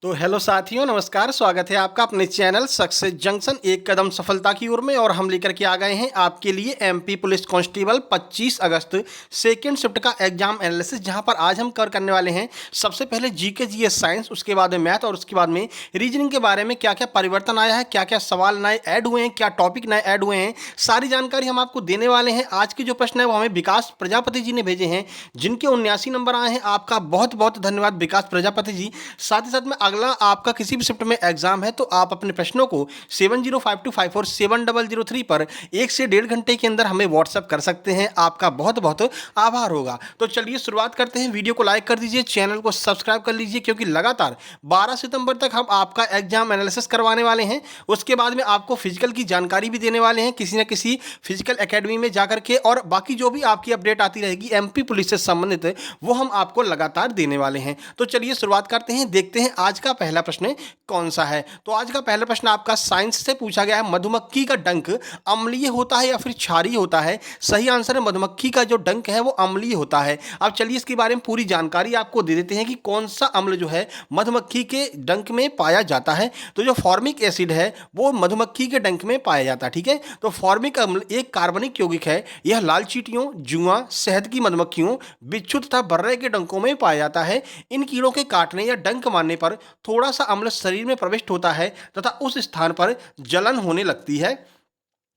तो हेलो साथियों, नमस्कार। स्वागत है आपका अपने चैनल सक्सेस जंक्शन एक कदम सफलता की ओर में। और हम लेकर के आ गए हैं आपके लिए एमपी पुलिस कांस्टेबल 25 अगस्त सेकंड शिफ्ट का एग्जाम एनालिसिस, जहां पर आज हम करने वाले हैं सबसे पहले जीके जीएस साइंस, उसके बाद में मैथ और उसके बाद में रीजनिंग के बारे में क्या क्या परिवर्तन आया है, क्या क्या सवाल नए ऐड हुए हैं, क्या टॉपिक नए ऐड हुए हैं, सारी जानकारी हम आपको देने वाले हैं। आज के जो प्रश्न है वो हमें विकास प्रजापति जी ने भेजे हैं, जिनके 79 नंबर आए हैं। आपका बहुत बहुत धन्यवाद विकास प्रजापति जी। साथ ही साथ में अगला आपका किसी भी शिफ्ट में एग्जाम है तो आप अपने प्रश्नों को 7052547003 पर 1 से 1.5 घंटे के अंदर हमें व्हाट्सएप कर सकते हैं। आपका बहुत बहुत आभार होगा। तो चलिए शुरुआत करते हैं। वीडियो को लाइक कर दीजिए, चैनल को सब्सक्राइब कर लीजिए, क्योंकि लगातार 12 सितंबर तक हम आपका एग्जाम एनालिसिस करवाने वाले हैं। उसके बाद में आपको फिजिकल की जानकारी भी देने वाले हैं किसी न किसी फिजिकल एकेडमी में जाकर के, और बाकी जो भी आपकी अपडेट आती रहेगी एमपी पुलिस से संबंधित वो हम आपको लगातार देने वाले हैं। तो चलिए शुरुआत करते हैं, देखते हैं आज का पहला प्रश्न कौन सा है। तो आज का पहला प्रश्न आपका साइंस से पूछा गया है, मधुमक्खी का डंक अम्लीय होता है या फिर क्षारीय होता है? सही आंसर है मधुमक्खी का जो डंक है वो अम्लीय होता है। अब चलिए इसके बारे में पूरी जानकारी आपको दे देते हैं कि कौन सा अम्ल जो है मधुमक्खी के डंक में पाया जाता है। तो जो फॉर्मिक एसिड है वो मधुमक्खी के डंक में पाया जाता है। ठीक है, तो फॉर्मिक अम्ल एक कार्बनिक यौगिक है। यह लाल चींटियों, जुआ, शहद की मधुमक्खियों, बिच्छू तथा बर्रे के डंकों में पाया जाता है। इन कीड़ों के काटने या डंक मारने पर थोड़ा सा अम्ल शरीर में प्रविष्ट होता है तथा उस स्थान पर जलन होने लगती है,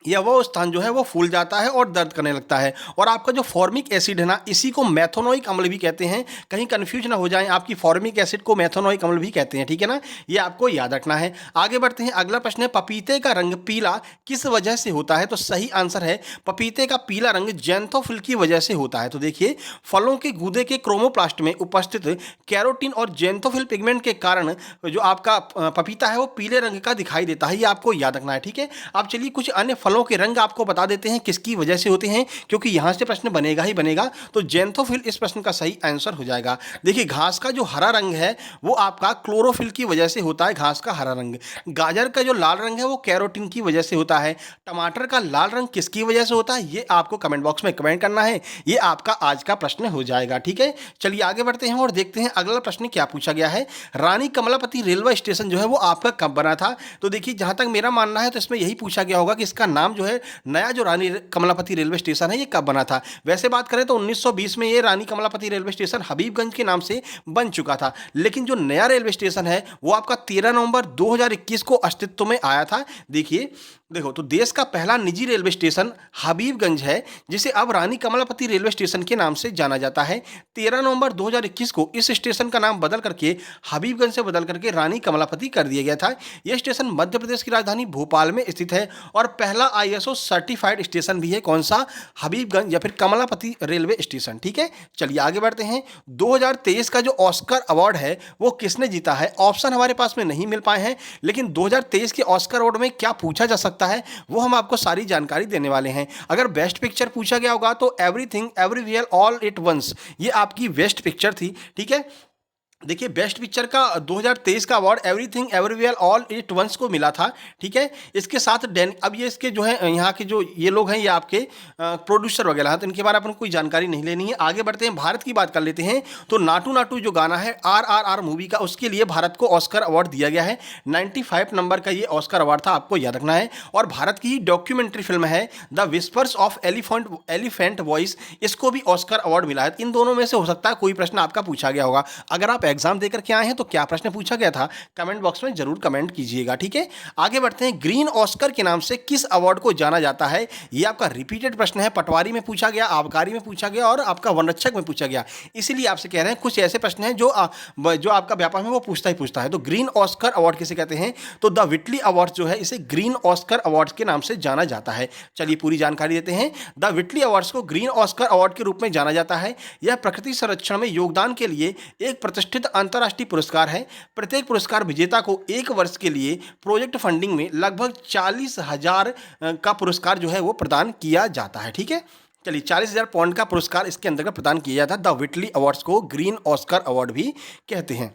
या वो स्थान जो है वो फूल जाता है और दर्द करने लगता है। और आपका जो फॉर्मिक एसिड है ना, इसी को मेथोनोइक अम्ल भी कहते हैं। कहीं कंफ्यूज ना हो जाए, आपकी फॉर्मिक एसिड को मेथोनोइक अम्ल भी कहते हैं। ठीक है ना, ये आपको याद रखना है। आगे बढ़ते हैं, अगला प्रश्न है पपीते का रंग पीला किस वजह से होता है? तो सही आंसर है पपीते का पीला रंग जैंथोफिल की वजह से होता है। तो देखिए, फलों के गूदे के क्रोमोप्लास्ट में उपस्थित कैरोटीन और जैंथोफिल पिगमेंट के कारण जो आपका पपीता है वो पीले रंग का दिखाई देता है। ये आपको याद रखना है। ठीक है, अब चलिए कुछ अन्य फलों के रंग आपको बता देते हैं किसकी वजह से होते हैं, क्योंकि यहां से प्रश्न बनेगा ही बनेगा। तो जैंथोफिल इस प्रश्न का सही आंसर हो जाएगा। देखिए, घास का जो हरा रंग है वो आपका क्लोरोफिल की वजह से होता है, घास का हरा रंग। गाजर का जो लाल रंग है वो कैरोटीन की वजह से होता है। टमाटर का लाल रंग किसकी वजह से होता है, ये आपको कमेंट बॉक्स में कमेंट करना है। ये आपका आज का प्रश्न हो जाएगा। ठीक है, चलिए आगे बढ़ते हैं और देखते हैं अगला प्रश्न क्या पूछा गया है। रानी कमलापति रेलवे स्टेशन जो है वो आपका कब बना था? तो देखिए, जहां तक मेरा मानना है तो इसमें यही पूछा गया होगा कि इसका नाम जो है नया जो रानी कमलापति रेलवे स्टेशन है ये कब बना था। वैसे बात करें तो 1920 में ये रानी कमलापति रेलवे स्टेशन हबीबगंज के नाम से बन चुका था। लेकिन जो नया रेलवे स्टेशन है वो आपका 13 नवंबर 2021 को अस्तित्व में आया था। देखिए, देखो, तो देश का पहला निजी रेलवे स्टेशन हबीबगंज है, जिसे अब रानी कमलापति रेलवे स्टेशन के नाम से जाना जाता है। 13 नवंबर 2021 को इस स्टेशन का नाम बदल करके हबीबगंज से बदल करके रानी कमलापति कर दिया गया था। यह स्टेशन मध्य प्रदेश की राजधानी भोपाल में स्थित है और पहला आईएसओ सर्टिफाइड स्टेशन भी है। कौन सा? हबीबगंज या फिर कमलापति रेलवे स्टेशन। ठीक है, चलिए आगे बढ़ते हैं। 2023 का जो ऑस्कर अवार्ड है वो किसने जीता है? ऑप्शन हमारे पास में नहीं मिल पाए हैं, लेकिन 2023 के ऑस्कर अवार्ड में क्या पूछा जा सकता है वो हम आपको सारी जानकारी देने वाले हैं। अगर बेस्ट पिक्चर पूछा गया होगा तो everything everywhere all at once, ये आपकी बेस्ट पिक्चर थी। ठीक है, देखिए, बेस्ट पिक्चर का 2023 का award Everything everywhere all at Once को मिला था। ठीक है, इसके साथ अब ये इसके जो है यहाँ के जो ये लोग हैं ये आपके प्रोड्यूसर वगैरह हैं, तो इनके बारे में अपन कोई जानकारी नहीं लेनी है। आगे बढ़ते हैं, भारत की बात कर लेते हैं। तो नाटू नाटू जो गाना है RRR मूवी का, उसके लिए भारत को ऑस्कर अवार्ड दिया गया है। 95 नंबर का ये ऑस्कर अवार्ड था, आपको याद रखना है। और भारत की ही डॉक्यूमेंट्री फिल्म है the whispers of elephant voice, इसको भी ऑस्कर अवार्ड मिला है। इन दोनों में से हो सकता है कोई प्रश्न आपका पूछा गया होगा। अगर आप एग्जाम देकर के आए हैं तो क्या प्रश्न पूछा गया था, कमेंट बॉक्स में जरूर कमेंट कीजिएगा। ठीक है, आगे बढ़ते हैं। ग्रीन ऑस्कर के नाम से किस अवार्ड को जाना जाता है? ये आपका रिपीटेड प्रश्न है, पटवारी में पूछा गया, आबकारी में पूछा गया और आपका वनरक्षक में पूछा गया। इसीलिए आपसे कह रहे हैं कुछ ऐसे प्रश्न हैं जो आपका व्यापार में वो पूछता ही पूछता है। तो ग्रीन ऑस्कर अवार्ड किसे कहते हैं? तो द विटली अवार्ड जो है इसे ग्रीन ऑस्कर अवार्ड के नाम से जाना जाता है। चलिए पूरी जानकारी देते हैं। द विटली अवार्ड्स को ग्रीन ऑस्कर अवार्ड के रूप में जाना जाता है। यह प्रकृति संरक्षण में योगदान के लिए एक प्रतिष्ठित अंतर्राष्ट्रीय पुरस्कार है। प्रत्येक पुरस्कार विजेता को 1 वर्ष के लिए प्रोजेक्ट फंडिंग में लगभग 40,000 का पुरस्कार जो है वो प्रदान किया जाता है। ठीक है, चलिए 40,000 पाउंड का पुरस्कार इसके अंतर्गत प्रदान किया जाता है। द विटली अवार्ड्स को ग्रीन ऑस्कर अवार्ड भी कहते हैं।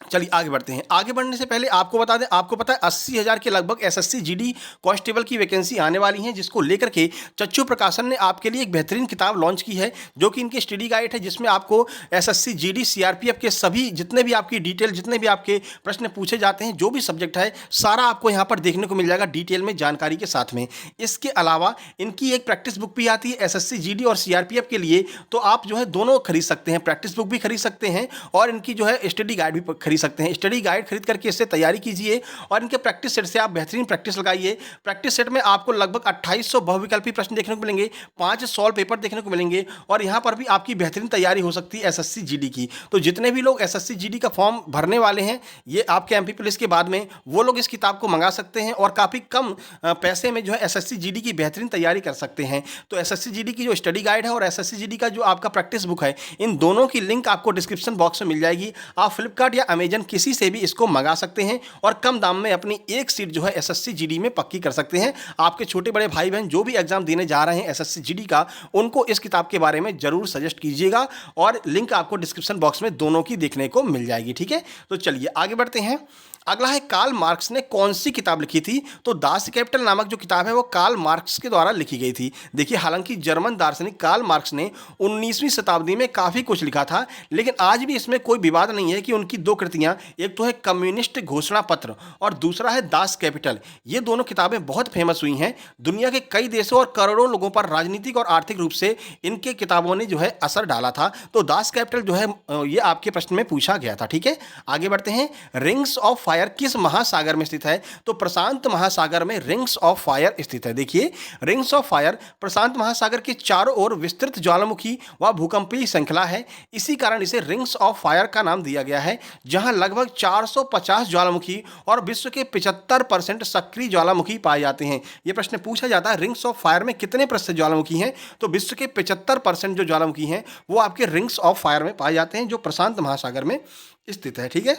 चलिए आगे बढ़ते हैं। आगे बढ़ने से पहले आपको बता दें, आपको पता है 80,000 के लगभग एसएससी जीडी कांस्टेबल की वैकेंसी आने वाली हैं, जिसको लेकर के चच्चू प्रकाशन ने आपके लिए एक बेहतरीन किताब लॉन्च की है, जो कि इनकी स्टडी गाइड है, जिसमें आपको एसएससी जीडी सीआरपीएफ के सभी जितने भी आपकी डिटेल, जितने भी आपके प्रश्न पूछे जाते हैं, जो भी सब्जेक्ट है, सारा आपको यहाँ पर देखने को मिल जाएगा डिटेल में, जानकारी के साथ में। इसके अलावा इनकी एक प्रैक्टिस बुक भी आती है एसएससी जीडी और सीआरपीएफ के लिए, तो आप जो है दोनों खरीद सकते हैं, प्रैक्टिस बुक भी खरीद सकते हैं और इनकी जो है स्टडी गाइड भी खरीद सकते हैं। स्टडी गाइड खरीद करके इससे तैयारी कीजिए और इनके प्रैक्टिस सेट से आप बेहतरीन प्रैक्टिस लगाइए। प्रैक्टिस सेट में आपको लगभग 2800 बहुविकल्पी प्रश्न देखने को मिलेंगे, 5 सॉल्व पेपर देखने को मिलेंगे और यहाँ पर भी आपकी बेहतरीन तैयारी हो सकती है एसएससी जीडी की। तो जितने भी लोग एसएससी जीडी का फॉर्म भरने वाले हैं, ये आपके एमपी पुलिस के बाद में, वो लोग इस किताब को मंगा सकते हैं और काफ़ी कम पैसे में जो है एसएससी जीडी की बेहतरीन तैयारी कर सकते हैं। तो एसएससी जीडी की जो स्टडी गाइड है और एसएससी जीडी का जो आपका प्रैक्टिस बुक है, इन दोनों की लिंक आपको डिस्क्रिप्शन बॉक्स में मिल जाएगी। आप फ्लिपकार्ट या अमेजन किसी से भी इसको मंगा सकते हैं और कम दाम में अपनी एक सीट जो है एसएससी जीडी में पक्की कर सकते हैं। आपके छोटे बड़े भाई बहन जो भी एग्जाम देने जा रहे हैं एसएससी जीडी का, उनको इस किताब के बारे में जरूर सजेस्ट कीजिएगा और लिंक आपको डिस्क्रिप्शन बॉक्स में दोनों की देखने को मिल जाएगी। ठीक है, तो चलिए आगे बढ़ते हैं। अगला है कार्ल मार्क्स ने कौन सी किताब लिखी थी? तो दास कैपिटल नामक जो किताब है वो कार्ल मार्क्स के द्वारा लिखी गई थी। देखिए, हालांकि जर्मन दार्शनिक कार्ल मार्क्स ने 19वीं शताब्दी में काफ़ी कुछ लिखा था, लेकिन आज भी इसमें कोई विवाद नहीं है कि उनकी दो कृतियां, एक तो है कम्युनिस्ट घोषणा पत्र और दूसरा है दास कैपिटल, ये दोनों किताबें बहुत फेमस हुई हैं। दुनिया के कई देशों और करोड़ों लोगों पर राजनीतिक और आर्थिक रूप से इनके किताबों ने जो है असर डाला था। तो दास कैपिटल जो है ये आपके प्रश्न में पूछा गया था। ठीक है, आगे बढ़ते हैं। रिंग्स ऑफ फायर किस महासागर में स्थित है? तो प्रशांत महासागर में रिंग्स ऑफ फायर स्थित है। देखिए, रिंग्स ऑफ फायर प्रशांत महासागर के चारों ओर विस्तृत ज्वालामुखी व भूकंपीय श्रृंखला है। इसी कारण इसे रिंग्स ऑफ फायर का नाम दिया गया है, जहां लगभग 450 ज्वालामुखी और विश्व के 75% सक्रिय ज्वालामुखी पाए जाते हैं। यह प्रश्न पूछा जाता है, रिंग्स ऑफ फायर में कितने प्रतिशत ज्वालामुखी हैं? तो विश्व के 75% जो ज्वालामुखी हैं वो आपके रिंग्स ऑफ फायर में पाए जाते हैं, जो प्रशांत महासागर में स्थित है। ठीक है,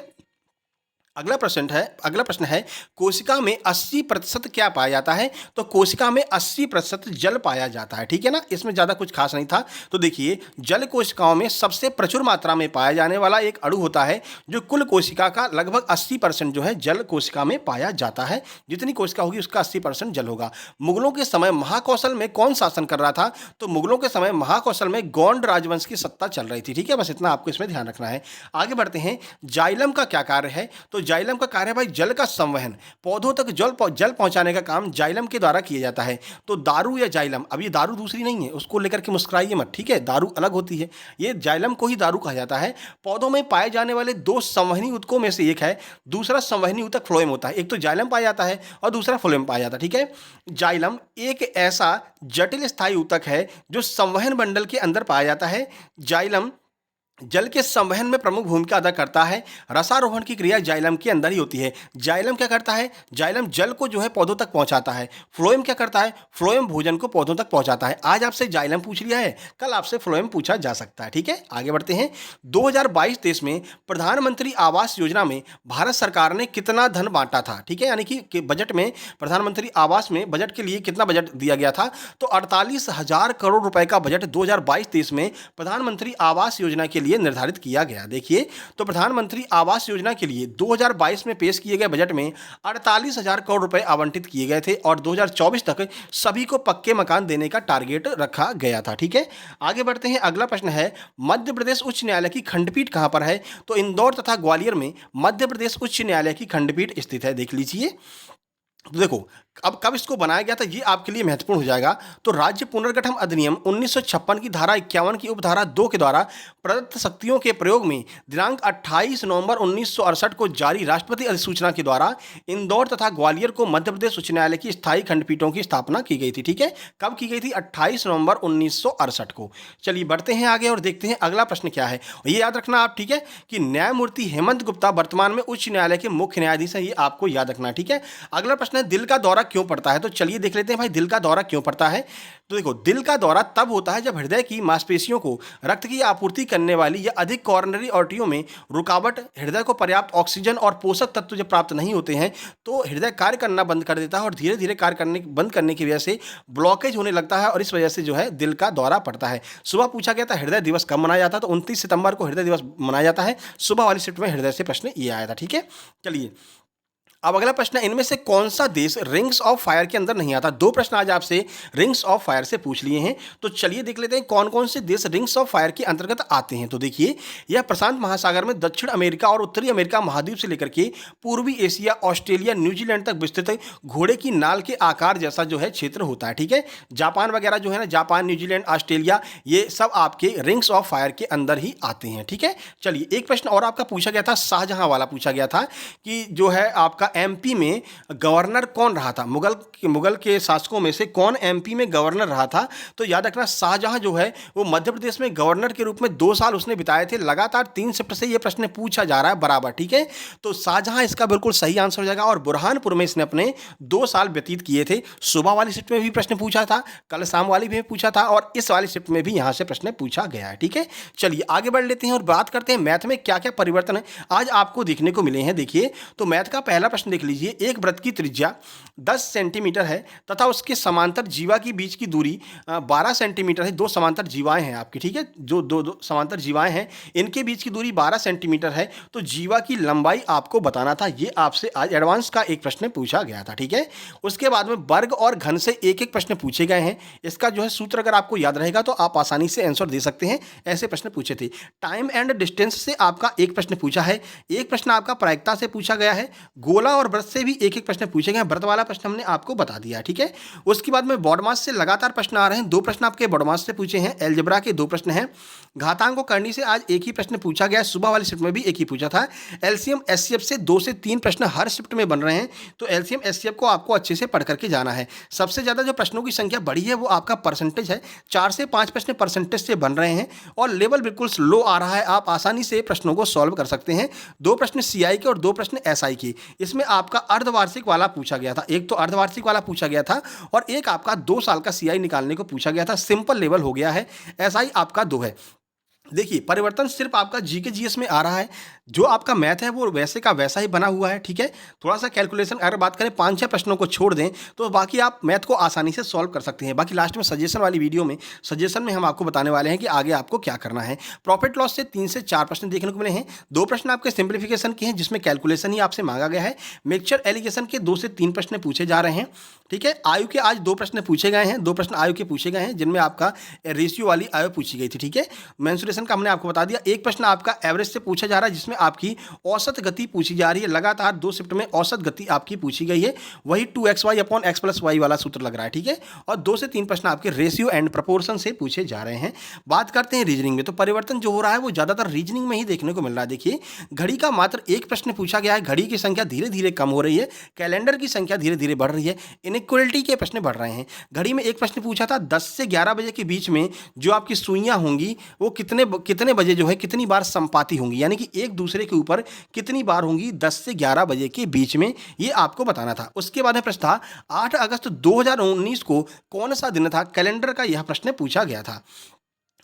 अगला प्रश्न है कोशिका में 80% क्या पाया जाता है? तो कोशिका में 80% जल पाया जाता है। ठीक है ना, इसमें ज़्यादा कुछ खास नहीं था। तो देखिए, जल कोशिकाओं में सबसे प्रचुर मात्रा में पाया जाने वाला एक अणु होता है, जो कुल कोशिका का लगभग 80% जो है जल कोशिका में पाया जाता है। जितनी कोशिका होगी उसका 80% जल होगा। मुगलों के समय महाकौशल में कौन शासन कर रहा था? तो मुगलों के समय महाकौशल में गोंड राजवंश की सत्ता चल रही थी। ठीक है, बस इतना आपको इसमें ध्यान रखना है। आगे बढ़ते हैं। जाइलम का क्या कार्य है? तो जाइलम का कार्य है भाई जल का संवहन, पौधों तक जल पहुंचाने का काम जाइलम के द्वारा किया जाता है। तो दारू या जाइलम, अब ये दारू दूसरी नहीं है, उसको लेकर के मुस्कुराइए मत। ठीक है, दारू अलग होती है, ये जाइलम को ही दारू कहा जाता है। पौधों में पाए जाने वाले दो संवहनी ऊतकों में से एक है, दूसरा संवहनी ऊतक फ्लोएम होता है। एक तो जाइलम पाया जाता है और दूसरा फ्लोएम पाया जाता है। ठीक है, जाइलम एक ऐसा जटिल स्थायी ऊतक है जो संवहन मंडल के अंदर पाया जाता है। जाइलम जल के संवहन में प्रमुख भूमिका अदा करता है। रसारोहण की क्रिया जाइलम के अंदर ही होती है। जाइलम क्या करता है? जाइलम जल को जो है पौधों तक पहुंचाता है। फ्लोएम क्या करता है? फ्लोएम भोजन को पौधों तक पहुंचाता है। आज आपसे जाइलम पूछ लिया है, कल आपसे फ्लोएम पूछा जा सकता है। ठीक है, आगे बढ़ते हैं। 2022-23 में प्रधानमंत्री आवास योजना में भारत सरकार ने कितना धन बांटा था? ठीक है, यानी कि बजट में प्रधानमंत्री आवास में बजट के लिए कितना बजट दिया गया था? तो 48,000 करोड़ रुपए का बजट 2022-23 में प्रधानमंत्री आवास योजना के लिए निर्धारित किया गया। देखिए, तो प्रधानमंत्री आवास योजना के लिए 2022 में पेश किए गए बजट में 48,000 करोड़ रुपए आवंटित किए गए थे और 2024 तक सभी को पक्के मकान देने का टारगेट रखा गया था। ठीक है, आगे बढ़ते हैं। अगला प्रश्न है, मध्य प्रदेश उच्च न्यायालय की खंडपीठ कहां पर है? तो इंदौर तथा ग्वालियर में मध्य प्रदेश उच्च न्यायालय की खंडपीठ स्थित है। देख लीजिए। तो देखो, अब कब इसको बनाया गया था ये आपके लिए महत्वपूर्ण हो जाएगा। तो राज्य पुनर्गठन अधिनियम 1956 की धारा 51 की उपधारा 2 के द्वारा प्रदत्त शक्तियों के प्रयोग में दिनांक 28 नवंबर 1968 को जारी राष्ट्रपति अधिसूचना के द्वारा इंदौर तथा ग्वालियर को मध्य प्रदेश उच्च न्यायालय की स्थायी खंडपीठों की स्थापना की गई थी। ठीक है, कब की गई थी? 28 नवंबर 1968 को। चलिए बढ़ते हैं आगे और देखते हैं अगला प्रश्न क्या है। ये याद रखना आप, ठीक है, कि न्यायमूर्ति हेमंत गुप्ता वर्तमान में उच्च न्यायालय के मुख्य न्यायाधीश हैं, ये आपको याद रखना है। ठीक है, अगला प्रश्न है, दिल का दौरा क्यों पड़ता है? तो चलिए देख लेते हैं भाई दिल का दौरा क्यों पड़ता है। तो देखो, दिल का दौरा तब होता है जब हृदय की मांसपेशियों को रक्त की आपूर्ति करने वाली या अधिक कॉरोनरी आर्टरियों में रुकावट, हृदय को पर्याप्त ऑक्सीजन और पोषक तत्व जब प्राप्त नहीं होते हैं तो हृदय कार्य करना बंद कर देता है और धीरे धीरे कार्य करने बंद करने की वजह से ब्लॉकेज होने लगता है और इस वजह से जो है दिल का दौरा पड़ता है। सुबह पूछा गया था हृदय दिवस कब मनाया जाता है, तो 29 सितंबर को हृदय दिवस मनाया जाता है। सुबह वाली शिफ्ट में हृदय से प्रश्न ये आया था। ठीक है, चलिए अब अगला प्रश्न है, इनमें से कौन सा देश रिंग्स ऑफ फायर के अंदर नहीं आता? दो प्रश्न आज आपसे रिंग्स ऑफ फायर से पूछ लिए हैं, तो चलिए देख लेते हैं कौन कौन से देश रिंग्स ऑफ फायर के अंतर्गत आते हैं। तो देखिए, यह प्रशांत महासागर में दक्षिण अमेरिका और उत्तरी अमेरिका महाद्वीप से लेकर के पूर्वी एशिया, ऑस्ट्रेलिया, न्यूजीलैंड तक विस्तृत घोड़े की नाल के आकार जैसा जो है क्षेत्र होता है। ठीक है, जापान वगैरह जो है ना, जापान, न्यूजीलैंड, ऑस्ट्रेलिया, ये सब आपके रिंग्स ऑफ फायर के अंदर ही आते हैं। ठीक है, चलिए एक प्रश्न और आपका पूछा गया था, शाहजहां वाला पूछा गया था कि जो है आपका एमपी में गवर्नर कौन रहा था, मुगल के शासकों में से कौन एमपी में गवर्नर रहा था? तो याद रखना, शाहजहां जो है वो मध्य प्रदेश में गवर्नर के रूप में 2 साल उसने बिताए थे। लगातार 3 शिफ्ट से ये प्रश्न पूछा जा रहा है बराबर। ठीक है, तो शाहजहां इसका बिल्कुल सही आंसर हो जाएगा और बुरहानपुर में इसने अपने 2 साल व्यतीत किए थे। सुबह वाली शिफ्ट में भी प्रश्न पूछा था, कल शाम वाली भी पूछा था और इस वाली शिफ्ट में भी यहां से प्रश्न पूछा गया है। ठीक है, चलिए आगे बढ़ लेते हैं और बात करते हैं मैथ में क्या क्या परिवर्तन है आज आपको देखने को मिले हैं। देखिए, तो मैथ का पहला प्रश्न देख लीजिए, एक वृत्त की त्रिज्या 10 सेंटीमीटर है तथा उसके समांतर जीवा की बीच की दूरी 12 सेंटीमीटर है। 2 समांतर जीवाएं हैं आपकी। ठीक है, जो दो समांतर जीवाएं हैं इनके बीच की दूरी 12 सेंटीमीटर है, तो जीवा की लंबाई आपको बताना था। ये आपसे आज एडवांस का एक प्रश्न पूछा गया था। ठीक है, उसके बाद में वर्ग और घन से एक एक प्रश्न पूछे गए हैं। इसका जो है सूत्र अगर आपको याद रहेगा तो आप आसानी से आंसर दे सकते हैं, ऐसे प्रश्न पूछे थे। टाइम एंड डिस्टेंस से आपका एक प्रश्न पूछा है, एक प्रश्न आपका प्रायिकता से पूछा गया है, गोला और वृत्त से भी एक एक प्रश्न पूछे गए। व्रत वाला प्रश्न हमने आपको बता दिया। ठीक है, उसके बाद में बॉडमास से लगातार प्रश्न आ रहे हैं। 2 प्रश्न आपके बॉडमास से पूछे हैं, एलजेब्रा के 2 प्रश्न हैं, घातांक करनी से आज एक ही प्रश्न पूछा गया, सुबह वाली शिफ्ट में भी एक ही पूछा था। एलसीएम एचसीएफ से 2 से 3 प्रश्न हर शिफ्ट में बन रहे हैं, तो एलसीएम एचसीएफ को आपको अच्छे से पढ़ करके जाना है। सबसे ज्यादा जो प्रश्नों की संख्या बढ़ी है वो आपका परसेंटेज है, 4 से 5 प्रश्न परसेंटेज से बन रहे हैं और लेवल बिल्कुल स्लो आ रहा है। आप आसानी से प्रश्नों को सॉल्व कर सकते हैं। 2 प्रश्न सीआई के और 2 प्रश्न एसआई के, इसमें आपका अर्धवार्षिक वाला पूछा गया था, एक तो अर्धवार्षिक वाला पूछा गया था और एक आपका 2 साल का सीआई निकालने को पूछा गया था। सिंपल लेवल हो गया है, एसआई आपका 2 है। देखिए, परिवर्तन सिर्फ आपका जीके जीएस में आ रहा है, जो आपका मैथ है वो वैसे का वैसा ही बना हुआ है। ठीक है, थोड़ा सा कैलकुलेशन अगर बात करें 5-6 प्रश्नों को छोड़ दें तो बाकी आप मैथ को आसानी से सॉल्व कर सकते हैं। बाकी लास्ट में सजेशन वाली वीडियो में सजेशन में हम आपको बताने वाले हैं कि आगे आपको क्या करना है। प्रॉफिट लॉस से 3 से 4 प्रश्न देखने को मिले हैं, 2 प्रश्न आपके सिंप्लीफिकेशन के हैं जिसमें कैलकुलेशन ही आपसे मांगा गया है। मिक्सचर एलिगेशन के 2 से 3 प्रश्न पूछे जा रहे हैं। ठीक है, आयु के आज 2 प्रश्न पूछे गए हैं, 2 प्रश्न आयु के पूछे गए हैं जिनमें आपका रेशियो वाली आयु पूछी गई थी। ठीक है, मेंसुरेशन का हमने आपको बता दिया। एक प्रश्न आपका एवरेज से पूछा जा रहा है जिसमें आपकी औसत गति पूछी जा रही है। लगातार 2 शिफ्ट में औसत गति आपकी पूछी गई है, वही 2xy upon x plus Y वाला सूत्र लग रहा है। ठीक है, और 2 से 3 प्रश्न आपके रेशियो एंड प्रपोर्शन से पूछे जा रहे हैं। बात करते हैं रीजनिंग में, तो परिवर्तन जो हो रहा है वो ज्यादातर रीजनिंग में ही देखने को मिल रहा है। देखिए, घड़ी का मात्र एक प्रश्न पूछा गया है, घड़ी की संख्या धीरे धीरे कम हो रही है, कैलेंडर की संख्या धीरे धीरे बढ़ रही है, इनइक्वलिटी के प्रश्न बढ़ रहे हैं। घड़ी में एक प्रश्न पूछा था 10 से 11 बजे के बीच में जो आपकी सुइयां होंगी वो कितने बजे जो है कितनी बार संपाती होंगी, यानी कि एक दूसरे के ऊपर कितनी बार होंगी 10 से 11 बजे के बीच में, ये आपको बताना था। उसके बाद में प्रश्न था 8 अगस्त 2019 को कौन सा दिन था, कैलेंडर का यह प्रश्न पूछा गया था।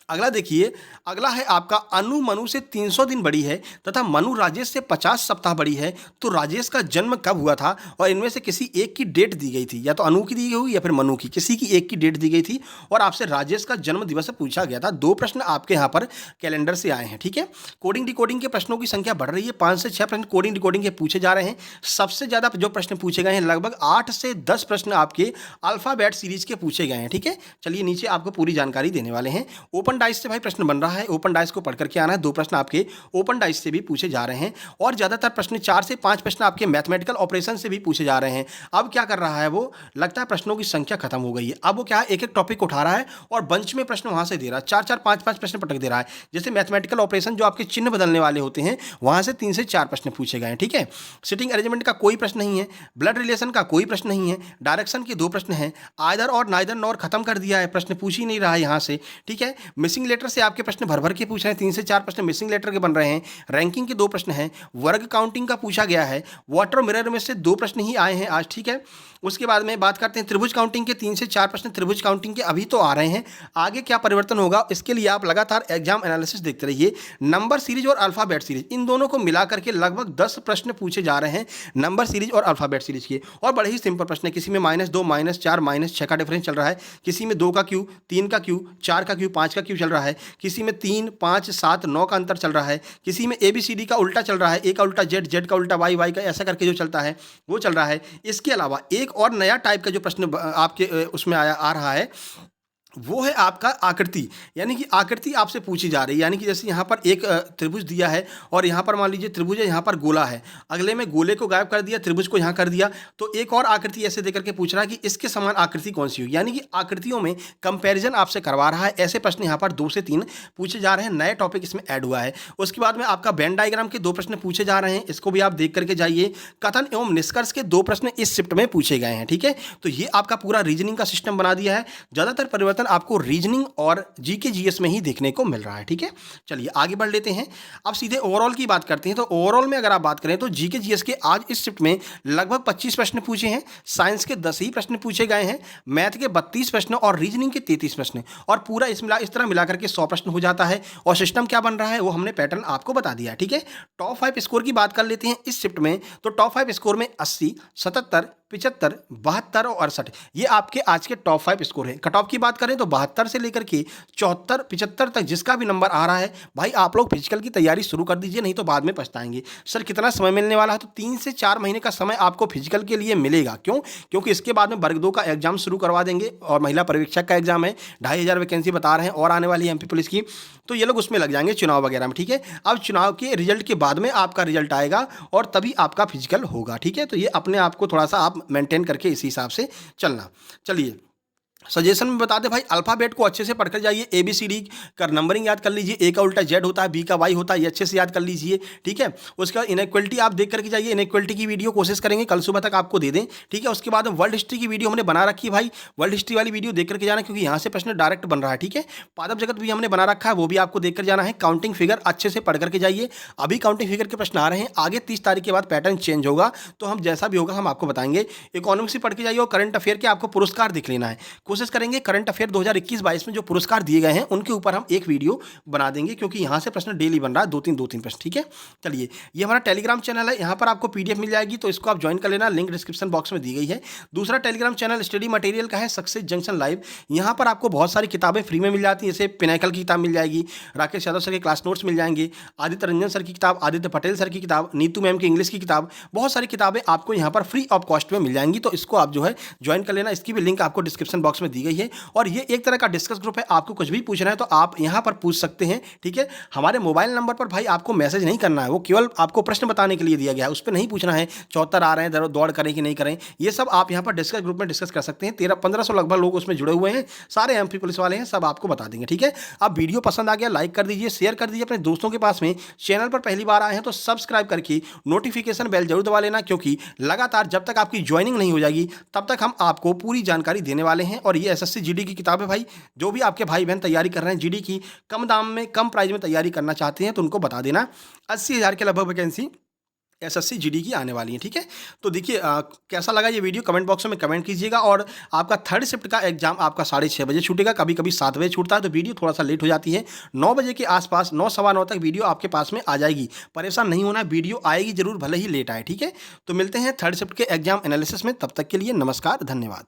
अगला देखिए, अगला है आपका अनु मनु से 300 दिन बड़ी है तथा मनु राजेश से 50 सप्ताह बड़ी है, तो राजेश का जन्म कब हुआ था और इनमें से किसी एक की डेट दी गई थी, या तो अनु की दी गई हुई या फिर मनु की, किसी की एक की डेट दी गई थी और आपसे राजेश का जन्म दिवस पूछा गया था। 2 प्रश्न आपके यहाँ पर कैलेंडर से आए हैं। ठीक है, कोडिंग डिकोडिंग के प्रश्नों की संख्या बढ़ रही है, 5 से 6 प्रश्न कोडिंग डिकोडिंग के पूछे जा रहे हैं। सबसे ज्यादा जो प्रश्न पूछे गए हैं लगभग 8 से 10 प्रश्न आपके अल्फाबेट सीरीज के पूछे गए हैं। ठीक है, चलिए नीचे आपको पूरी जानकारी देने वाले हैं। ओपन डाइस से भाई प्रश्न बन रहा है, ओपन डाइस को पढ़ करके आना है। 2 प्रश्न आपके ओपन डाइस से भी पूछे जा रहे हैं और ज्यादातर प्रश्न 4 से 5 प्रश्न आपके मैथमेटिकल ऑपरेशन से भी पूछे जा रहे हैं। अब क्या कर रहा है वो, लगता है प्रश्नों की संख्या खत्म हो गई है। अब वो क्या है, एक एक टॉपिक उठा रहा है और बंच में प्रश्न वहां से दे रहा है, 4-4 5-5 प्रश्न पटक दे रहा है। जैसे मैथमेटिकल ऑपरेशन जो आपके चिन्ह बदलने वाले होते हैं वहां से 3 से 4 प्रश्न पूछे गए हैं। ठीक है, सिटिंग अरेंजमेंट का कोई प्रश्न नहीं है, ब्लड रिलेशन का कोई प्रश्न नहीं है, डायरेक्शन के 2 प्रश्न हैं, आइदर और नाइदर नॉर खत्म कर दिया है, प्रश्न पूछ ही नहीं रहा है यहां से। ठीक है, मिसिंग लेटर से आपके प्रश्न भर भर के पूछ रहे हैं, 3 से 4 प्रश्न मिसिंग लेटर के बन रहे हैं। रैंकिंग के 2 प्रश्न हैं, वर्ग काउंटिंग का पूछा गया है, वाटर मिरर में से 2 प्रश्न ही आए हैं आज, ठीक है। उसके बाद में बात करते हैं त्रिभुज काउंटिंग के 3 से 4 प्रश्न त्रिभुज काउंटिंग के अभी तो आ रहे हैं, आगे क्या परिवर्तन होगा इसके लिए आप लगातार एग्जाम एनालिसिस देखते रहिए। नंबर सीरीज और अल्फाबेट सीरीज इन दोनों को मिला करके लगभग 10 प्रश्न पूछे जा रहे हैं नंबर सीरीज और अल्फाबेट सीरीज के, और बड़े ही सिंपल प्रश्न है। किसी में -2 -4 -6 का डिफरेंस चल रहा है, किसी में 2 का क्यू, 3 का क्यू, 4 का क्यू, 5 का क्यू चल रहा है, किसी में 3 5 7 9 का अंतर चल रहा है, किसी में ABCD का उल्टा चल रहा है, ए का उल्टा जेड, जेड का उल्टा वाई, वाई का ऐसा करके जो चलता है वो चल रहा है। इसके अलावा एक और नया टाइप का जो प्रश्न आपके उसमें आ रहा है वो है आपका आकृति, यानी कि आकृति आपसे पूछी जा रही है। यानी कि जैसे यहाँ पर एक त्रिभुज दिया है और यहाँ पर मान लीजिए त्रिभुज है, यहाँ पर गोला है, अगले में गोले को गायब कर दिया, त्रिभुज को यहाँ कर दिया, तो एक और आकृति ऐसे देकर के पूछ रहा है कि इसके समान आकृति कौन सी होगी। यानी कि आकृतियों में कंपैरिजन आपसे करवा रहा है। ऐसे प्रश्न यहाँ पर 2 से 3 पूछे जा रहे हैं, नए टॉपिक इसमें ऐड हुआ है। उसके बाद में आपका वेन डायग्राम के 2 प्रश्न पूछे जा रहे हैं, इसको भी आप देख करके जाइए। कथन एवं निष्कर्ष के 2 प्रश्न इस शिफ्ट में पूछे गए हैं, ठीक है। तो ये आपका पूरा रीजनिंग का सिस्टम बना दिया है। ज़्यादातर परिवर्तन आपको रीजनिंग और जीके जीएस में ही देखने को मिल रहा है, ठीक है। चलिए आगे बढ़ लेते हैं, अब सीधे ओवरऑल की बात करते हैं। तो ओवरऑल में अगर आप बात करें तो जीके जीएस के आज इस शिफ्ट में लगभग 25 प्रश्न पूछे हैं, साइंस के 10 ही प्रश्न पूछे गए हैं, मैथ के 32 प्रश्न और रीजनिंग के 33 प्रश्न, और पूरा इस तरह मिलाकर के 100 प्रश्न हो जाता है। और सिस्टम क्या बन रहा है वो हमने पैटर्न आपको बता दिया, ठीक है। टॉप 5 स्कोर की बात कर लेते हैं इस शिफ्ट में। तो टॉप 5 स्कोर में 80, 77, 75, 72 और 68 ये आपके आज के टॉप 5 स्कोर हैं। कट ऑफ की बात करें तो 72 से लेकर के 74, 75 तक जिसका भी नंबर आ रहा है भाई आप लोग फिजिकल की तैयारी शुरू कर दीजिए, नहीं तो बाद में पछताएंगे। सर कितना समय मिलने वाला है? तो 3 से 4 महीने का समय आपको फिजिकल के लिए मिलेगा। क्यों? क्योंकि इसके बाद में वर्ग 2 का एग्जाम शुरू करवा देंगे और महिला पर्यवेक्षक का एग्जाम है, 2500 वैकेंसी बता रहे हैं और आने वाली है MP पुलिस की, तो ये लोग उसमें लग जाएंगे चुनाव वगैरह में, ठीक है। अब चुनाव के रिजल्ट के बाद में आपका रिजल्ट आएगा और तभी आपका फिजिकल होगा, ठीक है। तो ये अपने आप को थोड़ा सा आप मेंटेन करके इसी हिसाब से चलना। चलिए सजेशन में बता दे भाई, अल्फाबेट को अच्छे से पढ़कर जाइए, ABCD का नंबरिंग याद कर लीजिए, A का उल्टा Z होता है, B का Y होता है, ये अच्छे से याद कर लीजिए, ठीक है। उसके बाद इनइक्वलिटी आप देख करके जाइए, इनइक्वलिटी की वीडियो कोशिश करेंगे कल सुबह तक आपको दे दें, ठीक है। उसके बाद वर्ल्ड हिस्ट्री की वीडियो हमने बना रखी है भाई, वर्ल्ड हिस्ट्री वाली वीडियो देख करके जाना क्योंकि यहाँ से प्रश्न डायरेक्ट बन रहा है, ठीक है। पादप जगत भी हमने बना रखा है, वो भी आपको देख कर जाना है। काउंटिंग फिगर अच्छे से पढ़ करके जाइए, अभी काउंटिंग फिगर के प्रश्न आ रहे हैं, आगे 30 तारीख के बाद पैटर्न चेंज होगा, तो हम जैसा भी होगा हम आपको बताएंगे। इकोनॉमिक्स भी पढ़ के जाइए और करंट अफेयर के आपको पुरस्कार देख लेना है, कोशिश करेंगे करंट अफेयर 2021-22 में जो पुरस्कार दिए गए हैं उनके ऊपर हम एक वीडियो बना देंगे, क्योंकि यहाँ से प्रश्न डेली बन रहा है, 2-3 प्रश्न, ठीक है। चलिए ये हमारा टेलीग्राम चैनल है, यहाँ पर आपको PDF मिल जाएगी, तो इसको आप ज्वाइन कर लेना, लिंक डिस्क्रिप्शन बॉक्स में दी गई है। दूसरा टेलीग्राम चैनल स्टडी मटेरियल का है, सक्सेस जंक्शन लाइव, यहाँ पर आपको बहुत सारी किताबें फ्री में मिल जाती हैं, जैसे पिनाकल की किताब मिल जाएगी, राकेश यादव सर के क्लास नोट्स मिल जाएंगे, आदित्य रंजन सर की किताब, आदित्य पटेल सर की किताब, नीतू मैम की इंग्लिश की किताब, बहुत सारी किताबें आपको यहाँ पर फ्री ऑफ कॉस्ट में मिल जाएंगी, तो इसको आप जो है ज्वाइन कर लेना। इसकी भी लिंक आपको डिस्क्रिप्शन बॉक्स में दी गई है। और ये एक तरह का डिस्कस ग्रुप है, आपको कुछ भी पूछना है तो आप यहाँ पर पूछ सकते हैं, ठीक है। हमारे मोबाइल नंबर पर भाई आपको मैसेज नहीं करना है, वो केवल आपको प्रश्न बताने के लिए दिया गया है, उस पर नहीं पूछना है 74 आ रहे हैं दौड़ करें कि नहीं करें, ये सब आप यहाँ पर डिस्कस ग्रुप में डिस्कस कर सकते हैं। 1300-1500 लगभग लोग उसमें जुड़े हुए हैं, सारे MP पुलिस वाले हैं, सब आपको बता देंगे, ठीक है। अब वीडियो पसंद आ गया लाइक कर दीजिए, शेयर कर दीजिए अपने दोस्तों के पास में। चैनल पर पहली बार आए हैं तो सब्सक्राइब करके नोटिफिकेशन बेल जरूर दबा लेना, क्योंकि लगातार जब तक आपकी ज्वाइनिंग नहीं हो जाएगी तब तक हम आपको पूरी जानकारी देने वाले हैं। और ये SSC GD की किताब है भाई, जो भी आपके भाई बहन तैयारी कर रहे हैं GD की, कम दाम में कम प्राइस में तैयारी करना चाहते हैं तो उनको बता देना, 80,000 के लगभग वैकेंसी SSC GD की आने वाली है, ठीक है। तो देखिए कैसा लगा ये वीडियो कमेंट बॉक्स में कमेंट कीजिएगा। और आपका थर्ड शिफ्ट का एग्जाम आपका 6:30 बजे छूटेगा, कभी कभी 7 बजे छूटता है, तो वीडियो थोड़ा सा लेट हो जाती है। 9 बजे के आसपास, 9 सवा 9 तक वीडियो आपके पास में आ जाएगी, परेशान नहीं होना, वीडियो आएगी जरूर, भले ही लेट आए, ठीक है। तो मिलते हैं थर्ड शिफ्ट के एग्जाम एनालिसिस में, तब तक के लिए नमस्कार, धन्यवाद।